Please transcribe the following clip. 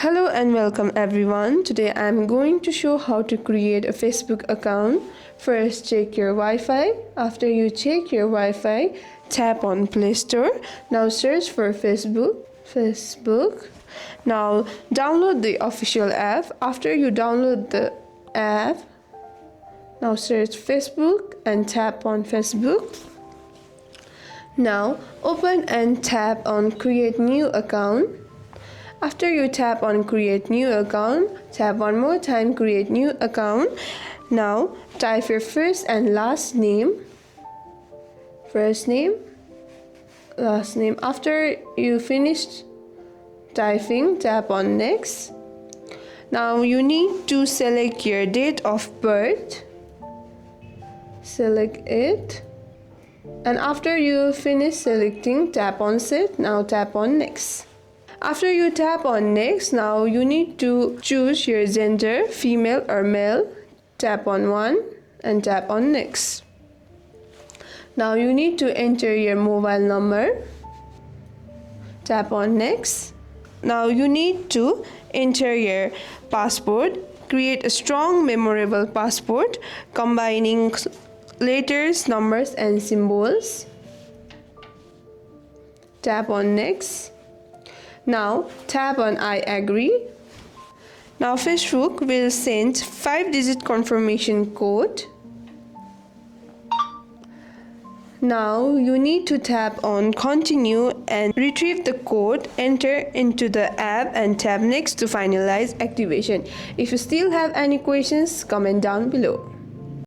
Hello and welcome everyone. Today I'm going to show how to create a Facebook account. First, check your Wi-Fi. After you check your Wi-Fi, tap on Play Store. Now search for Facebook. Now download the official app. After you download the app, now search Facebook and tap on Facebook. Now open and tap on Create New Account. After you tap on Create New Account, tap one more time Create New Account. Now type your first and last name. First name, last name. After you finished typing, tap on Next. Now you need to select your date of birth. Select it. And after you finish selecting, tap on Set. Now tap on Next. After you tap on Next, now you need to choose your gender, female or male. Tap on 1 and tap on Next. Now you need to enter your mobile number. Tap on Next. Now you need to enter your passport. Create a strong, memorable passport combining letters, numbers and symbols. Tap on Next. Now tap on I agree. Now Facebook will send 5-digit confirmation code. Now you need to tap on continue and retrieve the code, enter into the app and tap next to finalize activation. If you still have any questions, comment down below.